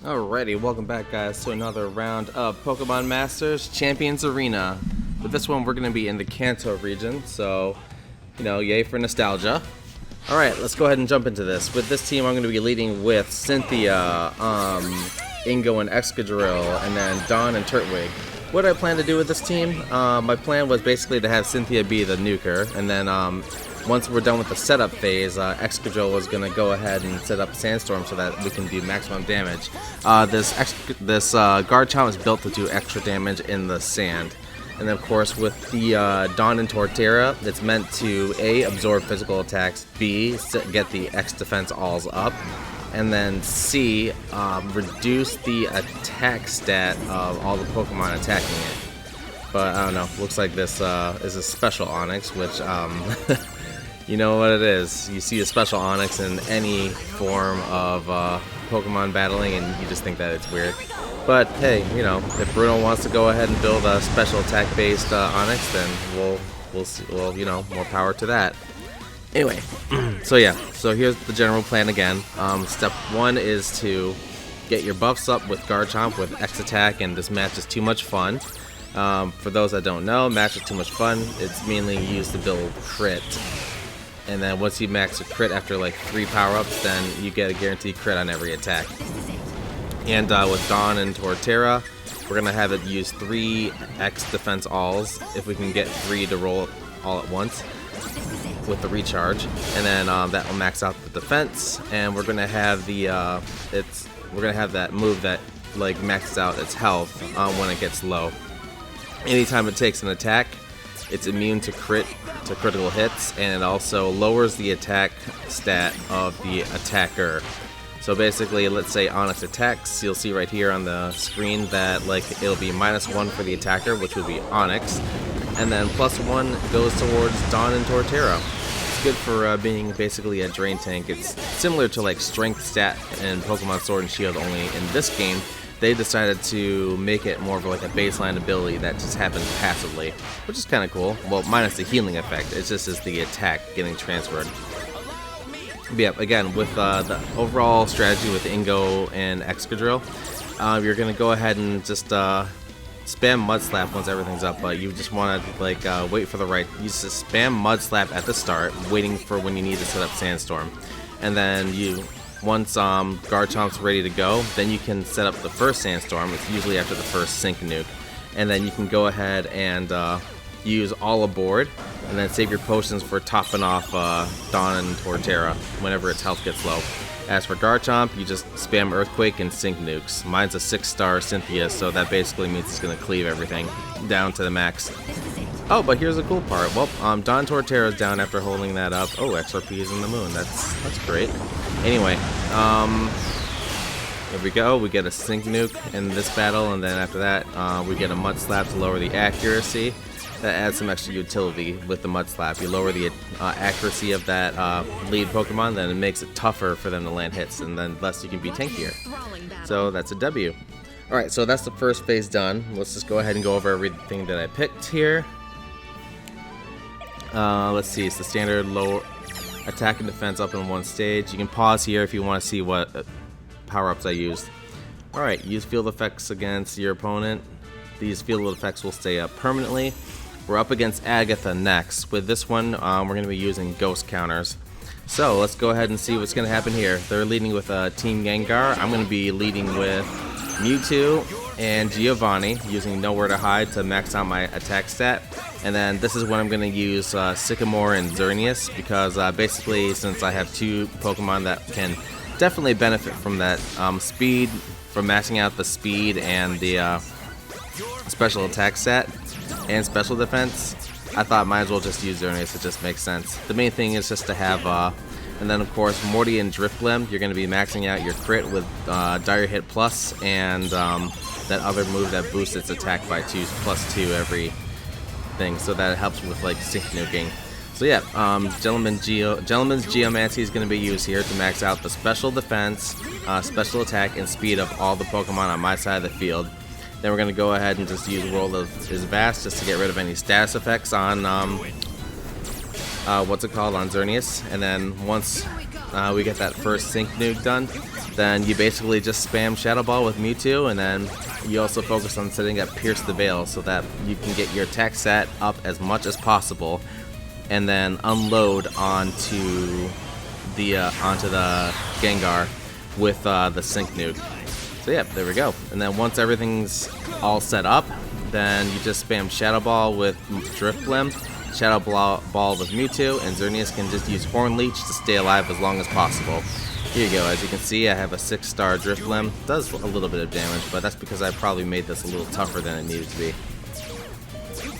Alrighty, welcome back guys to another round of Pokemon Masters Champions Arena. With this one we're going to be in the Kanto region, so, yay for nostalgia. Alright, let's go ahead and jump into this. With this team I'm going to be leading with Cynthia, Ingo and Excadrill, and then Dawn and Turtwig. What I plan to do with this team, my plan was basically to have Cynthia be the nuker, and then once we're done with the setup phase, Excadrill was going to go ahead and set up Sandstorm so that we can do maximum damage. This Garchomp is built to do extra damage in the sand. And then of course with the Dawn and Torterra, it's meant to A, absorb physical attacks, B, get the X defense alls up, and then C, reduce the attack stat of all the Pokemon attacking it. But I don't know, looks like this is a special Onix, which you know what it is. You see a special Onix in any form of Pokemon battling and you just think that it's weird. But hey, if Bruno wants to go ahead and build a special attack-based Onix, then we'll see, more power to that. Anyway, so here's the general plan again. Step 1 is to get your buffs up with Garchomp with X attack, and this match is too much fun. For those that don't know, match is too much fun. It's mainly used to build crit. And then once you max a crit after like 3 power-ups, then you get a guaranteed crit on every attack. And with Dawn and Torterra, we're going to have it use 3 X defense alls if we can get 3 to roll all at once with the recharge. And then that will max out the defense, and we're going to have that move that like maxes out its health when it gets low. Anytime it takes an attack, it's immune to critical hits, and it also lowers the attack stat of the attacker. So basically, let's say Onix attacks, you'll see right here on the screen that it'll be -1 for the attacker, which would be Onix, and then +1 goes towards Dawn and Torterra. It's good for being basically a drain tank. It's similar to strength stat in Pokemon Sword and Shield, only in this game they decided to make it more of a baseline ability that just happens passively, which is kind of cool. Well, minus the healing effect, it's just as the attack getting transferred. But yeah, again, with the overall strategy with Ingo and Excadrill, you're going to go ahead and just spam Mud Slap once everything's up, but you just want to wait for the right, you just spam Mud Slap at the start, waiting for when you need to set up Sandstorm. And then once Garchomp's ready to go, then you can set up the first Sandstorm. It's usually after the first Sync Nuke. And then you can go ahead and use All Aboard, and then save your potions for topping off Dawn and Torterra whenever its health gets low. As for Garchomp, you just spam Earthquake and Sync Nukes. Mine's a 6-star Cynthia, so that basically means it's going to cleave everything down to the max. Oh, but here's the cool part. Well, Dawn Torterra's down after holding that up. Oh, XRP is in the moon. That's great. Anyway, here we go. We get a Sync Nuke in this battle, and then after that, we get a Mud Slap to lower the accuracy. That adds some extra utility with the Mud Slap. You lower the accuracy of that lead Pokemon, then it makes it tougher for them to land hits, and then less you can be tankier. So that's a W. Alright, so that's the first phase done. Let's just go ahead and go over everything that I picked here. Let's see, it's the standard low attack and defense up in one stage. You can pause here if you want to see what power-ups I used. Alright, use field effects against your opponent. These field effects will stay up permanently. We're up against Agatha next. With this one, we're going to be using ghost counters. So let's go ahead and see what's going to happen here. They're leading with Team Gengar. I'm going to be leading with Mewtwo and Giovanni, using Nowhere to Hide to max out my attack stat. And then this is when I'm going to use Sycamore and Xerneas, because basically since I have 2 Pokemon that can definitely benefit from that speed, from maxing out the speed and the special attack stat and special defense, I thought might as well just use Xerneas. It just makes sense. The main thing is just to have, and then of course Morty and Drifblim, you're going to be maxing out your crit with Dire Hit Plus and that other move that boosts its attack by +2 every thing, so that helps with sync nuking. So yeah, Gentleman's Geomancy is going to be used here to max out the special defense, special attack, and speed of all the Pokemon on my side of the field. Then we're going to go ahead and just use World of is Vast just to get rid of any status effects on on Xerneas. And then once we get that first Sync Nuke done, then you basically just spam Shadow Ball with Mewtwo, and then you also focus on setting up Pierce the Veil so that you can get your attack set up as much as possible, and then unload onto the Gengar with the Sync Nuke. So yeah, there we go. And then once everything's all set up, then you just spam Shadow Ball with Drifblim, Shadow Ball with Mewtwo, and Xerneas can just use Horn Leech to stay alive as long as possible. Here you go. As you can see, I have a 6-star Drifblim. Does a little bit of damage, but that's because I probably made this a little tougher than it needed to be.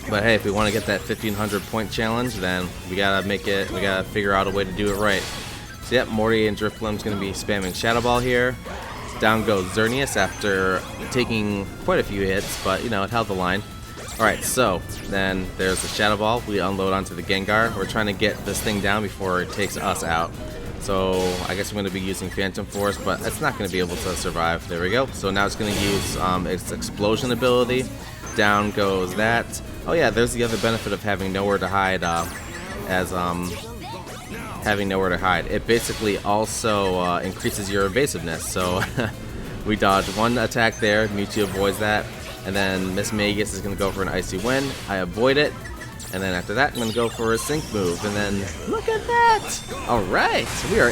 But hey, if we want to get that 1500 point challenge, then we gotta figure out a way to do it right. So yep, Morty and Drifblim's gonna be spamming Shadow Ball here. Down goes Xerneas after taking quite a few hits, but you know, it held the line. Alright, so then there's the Shadow Ball. We unload onto the Gengar. We're trying to get this thing down before it takes us out. So I guess I'm going to be using Phantom Force, but it's not going to be able to survive. There we go. So now it's going to use its Explosion ability. Down goes that. Oh yeah, there's the other benefit of having nowhere to hide. Having nowhere to hide. It basically also increases your evasiveness. So we dodge one attack there. Mewtwo avoids that. And then Miss Magus is going to go for an Icy Wind. I avoid it. And then after that, I'm going to go for a Sync move. And then, look at that! Alright, so we are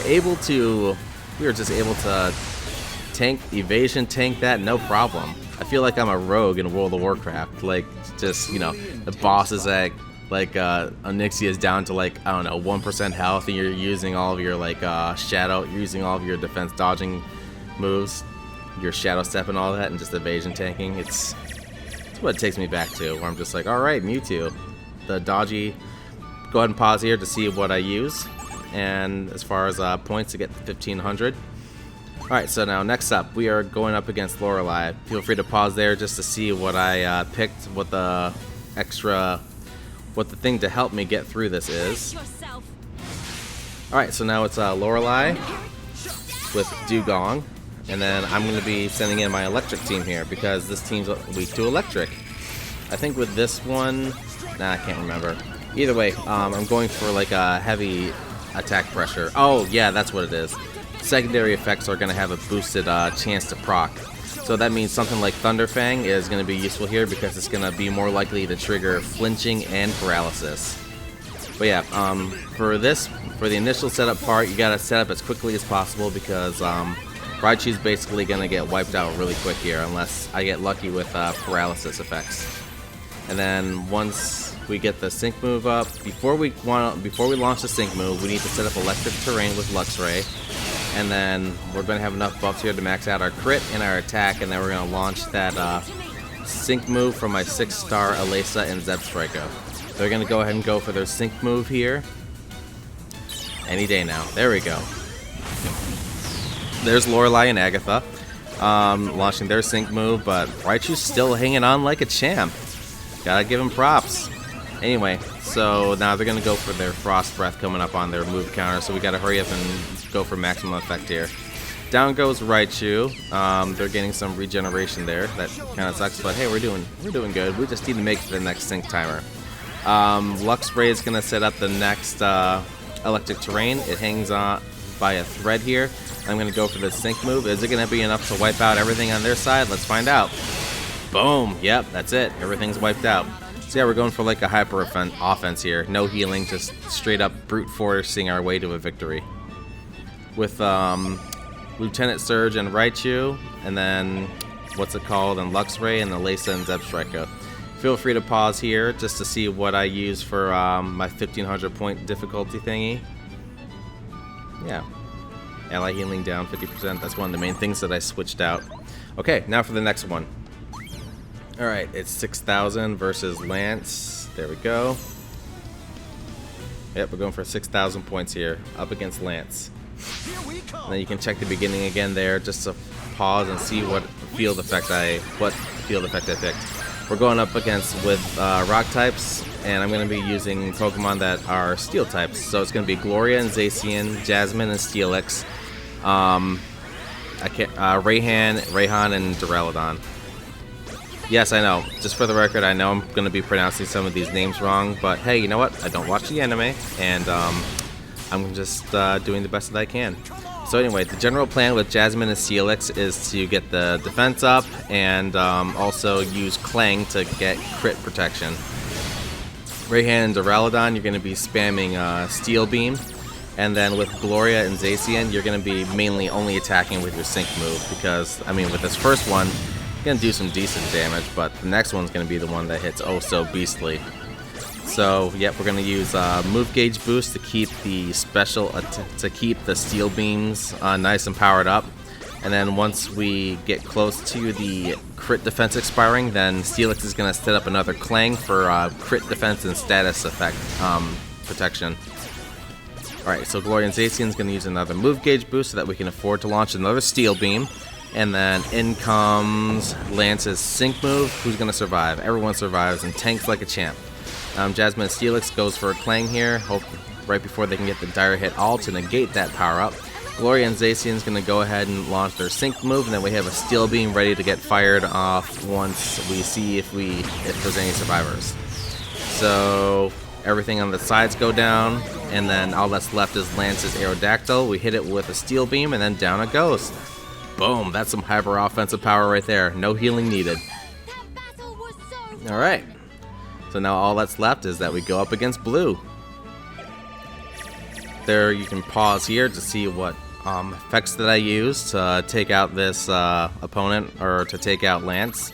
just able to evasion tank that, no problem. I feel like I'm a rogue in World of Warcraft. Like, just, you know, the boss is like Onyxia is down to like, I don't know, 1% health, and you're using all of your like you're using all of your defense dodging moves, your Shadow Step and all that, and just evasion tanking. It's what it takes me back to, where I'm just like, alright, Mewtwo. The dodgy, go ahead and pause here to see what I use, and as far as points to get 1500. Alright, so now next up we are going up against Lorelai. Feel free to pause there just to see what I picked, what the thing to help me get through this is. Alright, so now it's Lorelai with Dugong, and then I'm going to be sending in my electric team here because this team's weak to electric. I think with this one, nah, I can't remember. Either way, I'm going for like a heavy attack pressure. Oh yeah, that's what it is. Secondary effects are going to have a boosted chance to proc. So that means something like Thunderfang is going to be useful here because it's going to be more likely to trigger flinching and paralysis. But yeah, for the initial setup part, you got to set up as quickly as possible because Raichu's basically going to get wiped out really quick here unless I get lucky with paralysis effects. And then once we get the Sync move up, before we launch the Sync move, we need to set up Electric Terrain with Luxray. And then we're going to have enough buffs here to max out our crit and our attack, and then we're going to launch that Sync move from my 6-star Alesa and Zebstrika. They're going to go ahead and go for their Sync move here. Any day now. There we go. There's Lorelai and Agatha launching their Sync move, but Raichu's still hanging on like a champ. Gotta give him props. Anyway, so now they're gonna go for their Frost Breath coming up on their move counter, so we gotta hurry up and go for maximum effect here. Down goes Raichu. They're getting some regeneration there. That kind of sucks, but hey, we're doing good. We just need to make the next Sync timer. Luxray is gonna set up the next Electric Terrain. It hangs on by a thread here. I'm gonna go for the Sync move. Is it gonna be enough to wipe out everything on their side? Let's find out. Boom! Yep, that's it. Everything's wiped out. So yeah, we're going for like a hyper offense here. No healing, just straight up brute forcing our way to a victory. With Lieutenant Surge and Raichu, and then what's it called, and Luxray and Alesa and Zebstrika. Feel free to pause here just to see what I use for my 1500 point difficulty thingy. Yeah. Ally healing down 50%. That's one of the main things that I switched out. Okay, now for the next one. Alright, it's 6,000 versus Lance. There we go. Yep, we're going for 6,000 points here, up against Lance. And then you can check the beginning again there, just to pause and see what field effect I picked. We're going up against with rock types, and I'm going to be using Pokemon that are steel types. So it's going to be Gloria and Zacian, Jasmine and Steelix, Raihan and Duraludon. Yes, I know. Just for the record, I know I'm going to be pronouncing some of these names wrong, but hey, you know what? I don't watch the anime, and I'm just doing the best that I can. So anyway, the general plan with Jasmine and Steelix is to get the defense up and also use Clang to get crit protection. Rayhan and Duraludon, you're going to be spamming Steel Beam. And then with Gloria and Zacian, you're going to be mainly only attacking with your Sync move. Because, I mean, with this first one, you're going to do some decent damage. But the next one's going to be the one that hits oh so beastly. So, yep, we're going to use Move Gauge Boost to keep the to keep the Steel Beams nice and powered up. And then once we get close to the crit defense expiring, then Steelix is going to set up another Clang for crit defense and status effect protection. Alright, so Gloria and Zacian is going to use another Move Gauge Boost so that we can afford to launch another Steel Beam. And then in comes Lance's Sync move. Who's going to survive? Everyone survives and tanks like a champ. Jasmine and Steelix goes for a Clang here, right before they can get the Dire Hit All to negate that power up. Gloria and Zacian is going to go ahead and launch their Sync move, and then we have a Steel Beam ready to get fired off once we see if there's any survivors. So everything on the sides go down, and then all that's left is Lance's Aerodactyl. We hit it with a Steel Beam, and then down it goes. Boom, that's some hyper offensive power right there. No healing needed. Alright. So now all that's left is that we go up against Blue. There you can pause here to see what effects that I use to take out this opponent, or to take out Lance.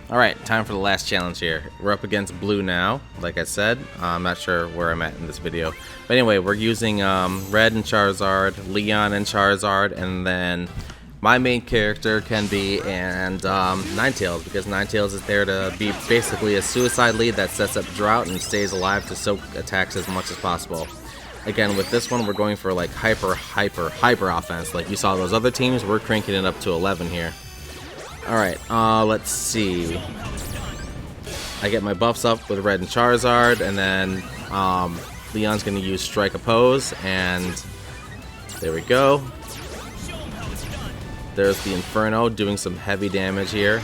Alright, time for the last challenge here. We're up against Blue now, like I said. I'm not sure where I'm at in this video. But anyway, we're using Red and Charizard, Leon and Charizard, and then my main character, Kenby, and Ninetales, because Ninetales is there to be basically a suicide lead that sets up Drought and stays alive to soak attacks as much as possible. Again, with this one, we're going for like hyper offense. Like you saw those other teams, we're cranking it up to 11 here. Alright, let's see. I get my buffs up with Red and Charizard, and then Leon's going to use Strike Oppose, and there we go. There's the Inferno doing some heavy damage here.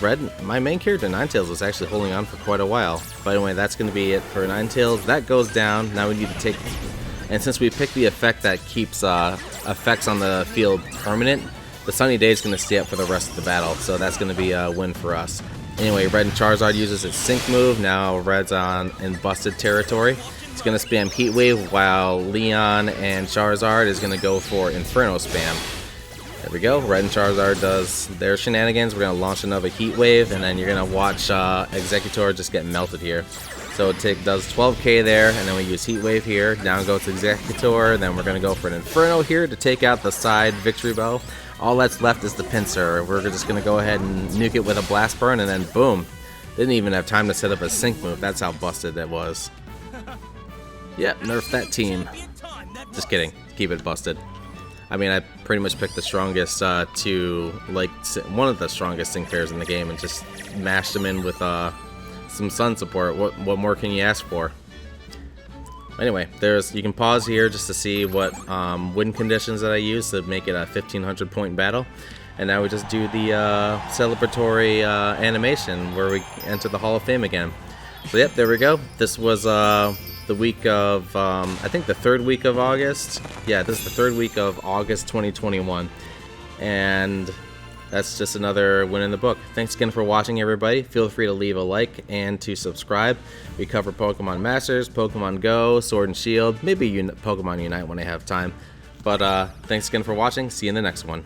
Red, my main character Ninetales was actually holding on for quite a while. But anyway, that's going to be it for Ninetales. That goes down. Now we need to take... And since we picked the effect that keeps effects on the field permanent, the Sunny Day is going to stay up for the rest of the battle. So that's going to be a win for us. Anyway, Red and Charizard uses its Sync move. Now Red's in busted territory. It's going to spam Heat Wave, while Leon and Charizard is going to go for Inferno spam. There we go. Red and Charizard does their shenanigans. We're going to launch another Heat Wave, and then you're going to watch Executor just get melted here. So it does 12k there, and then we use Heat Wave here. Down goes Executor. Then we're going to go for an Inferno here to take out the side Victory Bow. All that's left is the Pinsir. We're just going to go ahead and nuke it with a Blast Burn, and then boom. Didn't even have time to set up a Sync move. That's how busted it was. Yep, nerf that team. Just kidding. Keep it busted. I mean, I pretty much picked the strongest one of the strongest Sync pairs in the game, and just mashed them in with some Sun support. What more can you ask for? Anyway, you can pause here just to see what win conditions that I use to make it a 1500 point battle. And now we just do the celebratory animation where we enter the Hall of Fame again. So yep, there we go. This was the week of, I think the third week of August. Yeah, this is the third week of August 2021. And that's just another win in the book. Thanks again for watching, everybody. Feel free to leave a like and to subscribe. We cover Pokemon Masters, Pokemon Go, Sword and Shield, maybe Pokemon Unite when I have time. But thanks again for watching. See you in the next one.